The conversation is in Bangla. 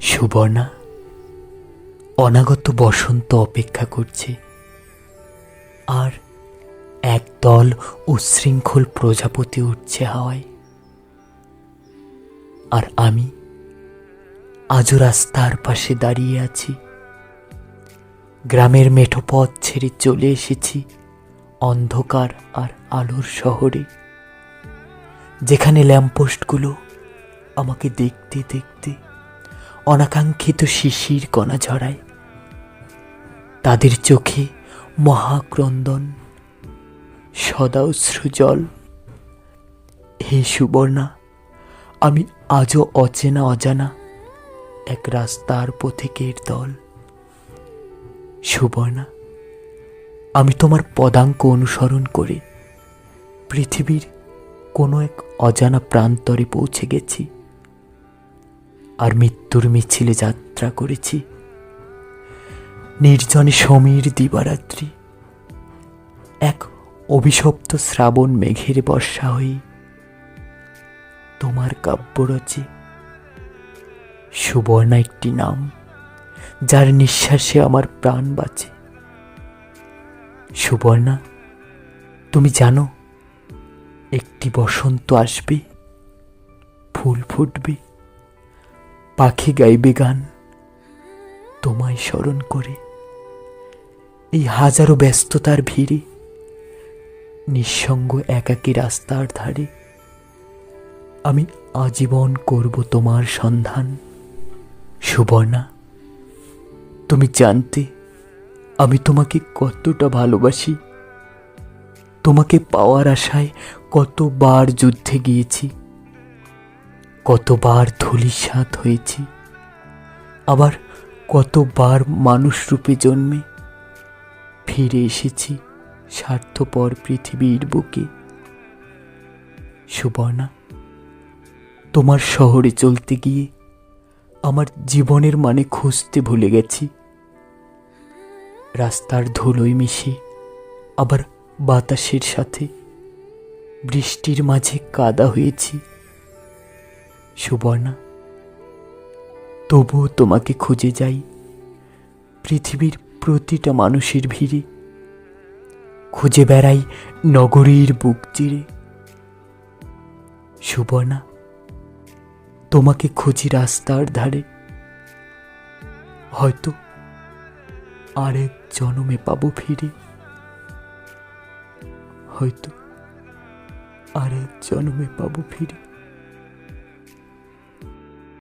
সুবর্ণা, অনাগত বসন্ত অপেক্ষা করছে, আর একদল উচ্ছৃঙ্খল প্রজাপতি উঠছে হাওয়ায়। আর আমি আজও রাস্তার পাশে দাঁড়িয়ে আছি। গ্রামের মেঠো পথ ছেড়ে চলে এসেছি অন্ধকার আর আলোর শহরে, যেখানে ল্যাম্পপোস্টগুলো আমাকে দেখতে দেখতে অনাকাঙ্ক্ষিত শিশির কণা ঝরায়। তাদের চোখে মহাক্রন্দন, সদা অশ্রু জল। হে সুবর্ণা, আমি আজও অচেনা অজানা এক রাস্তার পথিকের দল। সুবর্ণা, আমি তোমার পদাঙ্ক অনুসরণ করে পৃথিবীর কোনো এক অজানা প্রান্তরে পৌঁছে গেছি, আর মৃত্যুর মিছিলে যাত্রা করেছি। নির্জনে সমীর দিবারাত্রি এক অভিশপ্ত শ্রাবণ মেঘের বর্ষা হয়ে তোমার কাব্যরচে। সুবর্ণা একটি নাম, যার নিঃশ্বাসে আমার প্রাণ বাঁচে। সুবর্ণা, তুমি জানো, একটি বসন্ত আসবে, ফুল ফুটবে, পাখি গাইবে গান তোমায় স্মরণ করে। এই হাজারো ব্যস্ততার ভিড়ে, নিঃসঙ্গ একাকী রাস্তার ধারে আমি আজীবন করব তোমার সন্ধান। সুবর্ণা, তুমি জানতে আমি তোমাকে কতটা ভালোবাসি। তোমাকে পাওয়ার আশায় কতবার যুদ্ধে গিয়েছি, কতবার ধূলিসাৎ হয়েছি, আবার কতবার মানুষ রূপে জন্মে ফিরে এসেছি স্বার্থপর পৃথিবীর বুকে। সুবর্ণা, তোমার শহরে চলতে গিয়ে আমার জীবনের মানে খুঁজতে ভুলে গেছি। রাস্তার ধুলোয় মিশে, আবার বাতাসের সাথে বৃষ্টির মাঝে কাদা হয়েছি। সুবর্ণা, তবুও তোমাকে খুঁজে যাই পৃথিবীর প্রতিটা মানুষের ভিড়ে, খুঁজে বেড়াই নগরীর বুক চিরে। সুবর্ণা, তোমাকে খুঁজি রাস্তার ধারে, হয়তো আরেক জন্মে পাবো ফিরে, হয়তো আরেক জন্মে পাবো ফিরে।